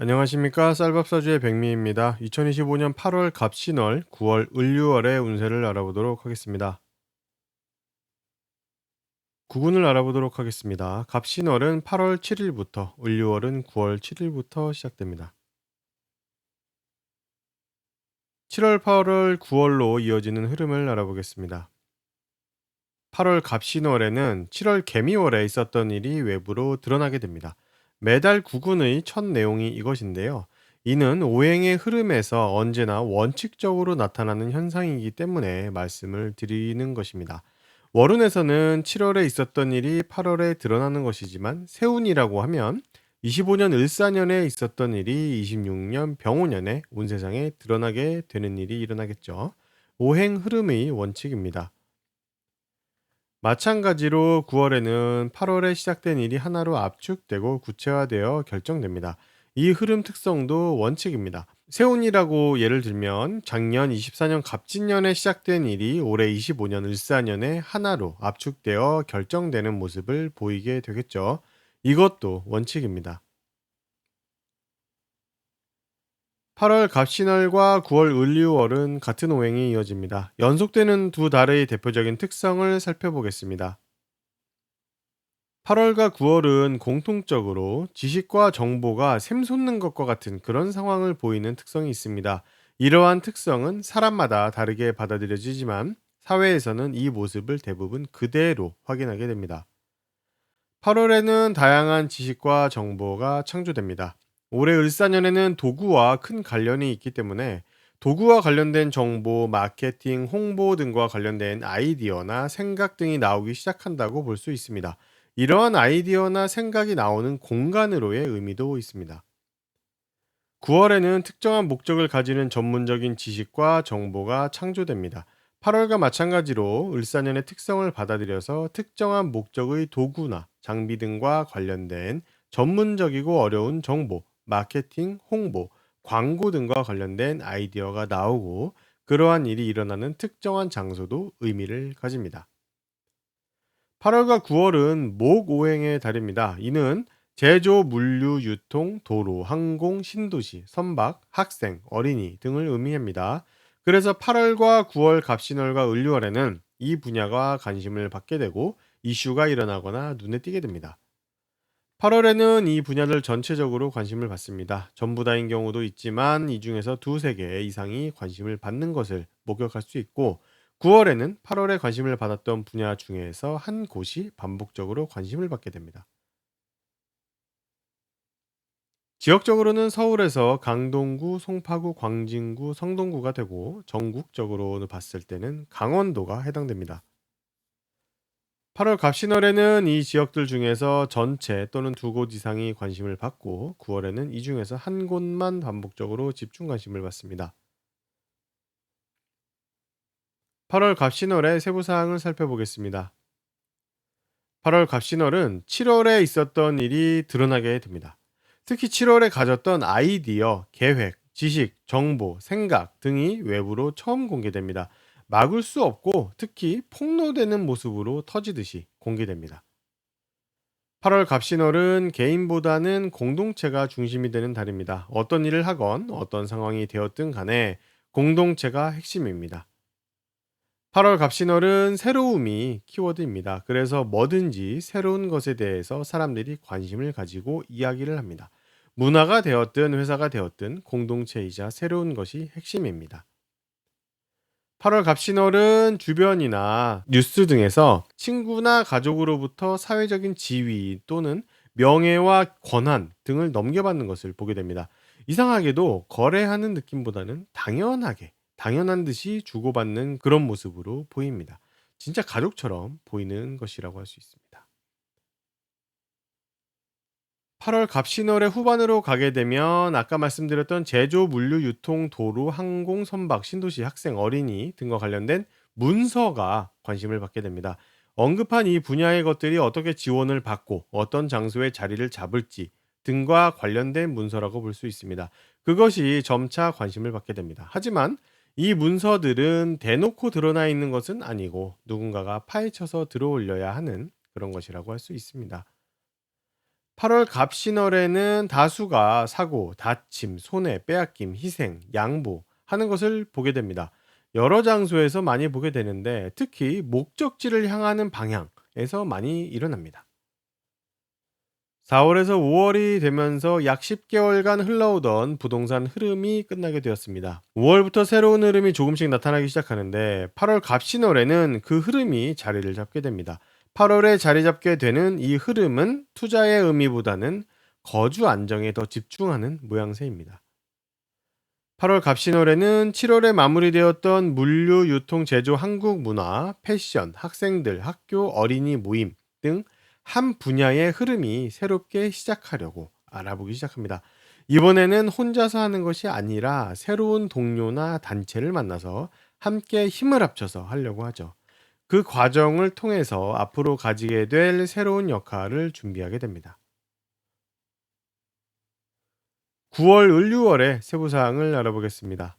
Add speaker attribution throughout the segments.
Speaker 1: 안녕하십니까. 쌀밥사주의 백미입니다. 2025년 8월 갑신월, 9월 을류월의 운세를 알아보도록 하겠습니다. 구군을 알아보도록 하겠습니다. 갑신월은 8월 7일부터, 을류월은 9월 7일부터 시작됩니다. 7월, 8월, 9월로 이어지는 흐름을 알아보겠습니다. 8월 갑신월에는 7월 개미월에 있었던 일이 외부로 드러나게 됩니다. 매달 구군의 첫 내용이 이것인데요. 이는 오행의 흐름에서 언제나 원칙적으로 나타나는 현상이기 때문에 말씀을 드리는 것입니다. 월운에서는 7월에 있었던 일이 8월에 드러나는 것이지만 세운이라고 하면 25년 을사년에 있었던 일이 26년 병오년에 운세상에 드러나게 되는 일이 일어나겠죠. 오행 흐름의 원칙입니다. 마찬가지로 9월에는 8월에 시작된 일이 하나로 압축되고 구체화되어 결정됩니다. 이 흐름 특성도 원칙입니다. 세운이라고 예를 들면 작년 24년 갑진년에 시작된 일이 올해 25년 을사년에 하나로 압축되어 결정되는 모습을 보이게 되겠죠. 이것도 원칙입니다. 8월 갑신월과 9월 을류월은 같은 오행이 이어집니다. 연속되는 두 달의 대표적인 특성을 살펴보겠습니다. 8월과 9월은 공통적으로 지식과 정보가 샘솟는 것과 같은 그런 상황을 보이는 특성이 있습니다. 이러한 특성은 사람마다 다르게 받아들여지지만 사회에서는 이 모습을 대부분 그대로 확인하게 됩니다. 8월에는 다양한 지식과 정보가 창조됩니다. 올해 을사년에는 도구와 큰 관련이 있기 때문에 도구와 관련된 정보, 마케팅, 홍보 등과 관련된 아이디어나 생각 등이 나오기 시작한다고 볼 수 있습니다. 이러한 아이디어나 생각이 나오는 공간으로의 의미도 있습니다. 9월에는 특정한 목적을 가지는 전문적인 지식과 정보가 창조됩니다. 8월과 마찬가지로 을사년의 특성을 받아들여서 특정한 목적의 도구나 장비 등과 관련된 전문적이고 어려운 정보, 마케팅, 홍보, 광고 등과 관련된 아이디어가 나오고 그러한 일이 일어나는 특정한 장소도 의미를 가집니다. 8월과 9월은 목오행의 달입니다. 이는 제조, 물류, 유통, 도로, 항공, 신도시, 선박, 학생, 어린이 등을 의미합니다. 그래서 8월과 9월 갑신월과 을류월에는 이 분야가 관심을 받게 되고 이슈가 일어나거나 눈에 띄게 됩니다. 8월에는 이 분야를 전체적으로 관심을 받습니다. 전부 다인 경우도 있지만 이 중에서 두세 개 이상이 관심을 받는 것을 목격할 수 있고 9월에는 8월에 관심을 받았던 분야 중에서 한 곳이 반복적으로 관심을 받게 됩니다. 지역적으로는 서울에서 강동구, 송파구, 광진구, 성동구가 되고 전국적으로 봤을 때는 강원도가 해당됩니다. 8월 갑신월에는 이 지역들 중에서 전체 또는 두 곳 이상이 관심을 받고 9월에는 이 중에서 한 곳만 반복적으로 집중 관심을 받습니다. 8월 갑신월의 세부 사항을 살펴보겠습니다. 8월 갑신월은 7월에 있었던 일이 드러나게 됩니다. 특히 7월에 가졌던 아이디어, 계획, 지식, 정보, 생각 등이 외부로 처음 공개됩니다. 막을 수 없고 특히 폭로되는 모습으로 터지듯이 공개됩니다. 8월 갑신월은 개인보다는 공동체가 중심이 되는 달입니다. 어떤 일을 하건 어떤 상황이 되었든 간에 공동체가 핵심입니다. 8월 갑신월은 새로움이 키워드입니다. 그래서 뭐든지 새로운 것에 대해서 사람들이 관심을 가지고 이야기를 합니다. 문화가 되었든 회사가 되었든 공동체이자 새로운 것이 핵심입니다. 8월 갑신월은 주변이나 뉴스 등에서 친구나 가족으로부터 사회적인 지위 또는 명예와 권한 등을 넘겨받는 것을 보게 됩니다. 이상하게도 거래하는 느낌보다는 당연한 듯이 주고받는 그런 모습으로 보입니다. 진짜 가족처럼 보이는 것이라고 할 수 있습니다. 8월 갑신월의 후반으로 가게 되면 아까 말씀드렸던 제조, 물류, 유통, 도로, 항공, 선박, 신도시, 학생, 어린이 등과 관련된 문서가 관심을 받게 됩니다. 언급한 이 분야의 것들이 어떻게 지원을 받고 어떤 장소에 자리를 잡을지 등과 관련된 문서라고 볼 수 있습니다. 그것이 점차 관심을 받게 됩니다. 하지만 이 문서들은 대놓고 드러나 있는 것은 아니고 누군가가 파헤쳐서 들어올려야 하는 그런 것이라고 할 수 있습니다. 8월 갑신월에는 다수가 사고, 다침, 손해, 빼앗김, 희생, 양보 하는 것을 보게 됩니다. 여러 장소에서 많이 보게 되는데 특히 목적지를 향하는 방향에서 많이 일어납니다. 4월에서 5월이 되면서 약 10개월간 흘러오던 부동산 흐름이 끝나게 되었습니다. 5월부터 새로운 흐름이 조금씩 나타나기 시작하는데 8월 갑신월에는 그 흐름이 자리를 잡게 됩니다. 8월에 자리 잡게 되는 이 흐름은 투자의 의미보다는 거주 안정에 더 집중하는 모양새입니다. 8월 갑신월에는 7월에 마무리되었던 물류, 유통, 제조, 한국 문화, 패션, 학생들, 학교, 어린이 모임 등 한 분야의 흐름이 새롭게 시작하려고 알아보기 시작합니다. 이번에는 혼자서 하는 것이 아니라 새로운 동료나 단체를 만나서 함께 힘을 합쳐서 하려고 하죠. 그 과정을 통해서 앞으로 가지게 될 새로운 역할을 준비하게 됩니다. 9월 을류월의 세부 사항을 알아보겠습니다.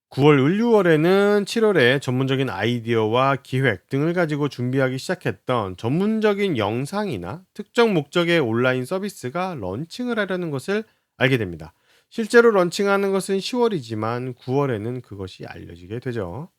Speaker 1: 9월 을류월에는 7월에 전문적인 아이디어와 기획 등을 가지고 준비하기 시작했던 전문적인 영상이나 특정 목적의 온라인 서비스가 런칭을 하려는 것을 알게 됩니다. 실제로 런칭하는 것은 10월이지만 9월에는 그것이 알려지게 되죠.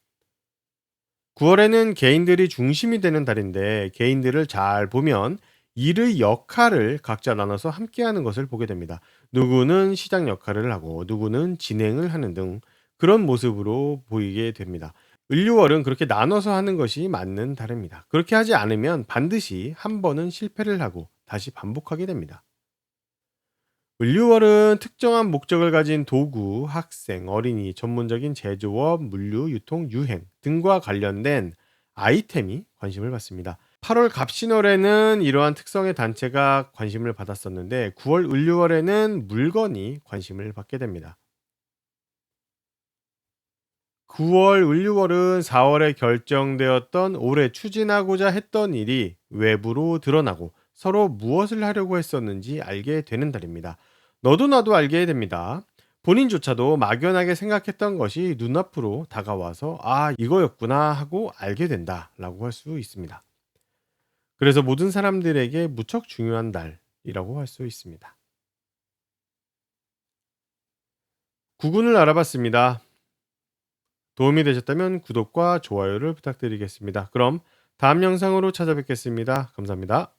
Speaker 1: 9월에는 개인들이 중심이 되는 달인데 개인들을 잘 보면 일의 역할을 각자 나눠서 함께하는 것을 보게 됩니다. 누구는 시장 역할을 하고 누구는 진행을 하는 등 그런 모습으로 보이게 됩니다. 을류월은 그렇게 나눠서 하는 것이 맞는 달입니다. 그렇게 하지 않으면 반드시 한 번은 실패를 하고 다시 반복하게 됩니다. 을류월은 특정한 목적을 가진 도구, 학생, 어린이, 전문적인 제조업, 물류, 유통, 유행 등과 관련된 아이템이 관심을 받습니다. 8월 갑신월에는 이러한 특성의 단체가 관심을 받았었는데 9월 을류월에는 물건이 관심을 받게 됩니다. 9월 을류월은 4월에 결정되었던 올해 추진하고자 했던 일이 외부로 드러나고 서로 무엇을 하려고 했었는지 알게 되는 달입니다. 너도 나도 알게 됩니다. 본인조차도 막연하게 생각했던 것이 눈앞으로 다가와서 아, 이거였구나 하고 알게 된다라고 할 수 있습니다. 그래서 모든 사람들에게 무척 중요한 달이라고 할 수 있습니다. 구군을 알아봤습니다. 도움이 되셨다면 구독과 좋아요를 부탁드리겠습니다. 그럼 다음 영상으로 찾아뵙겠습니다. 감사합니다.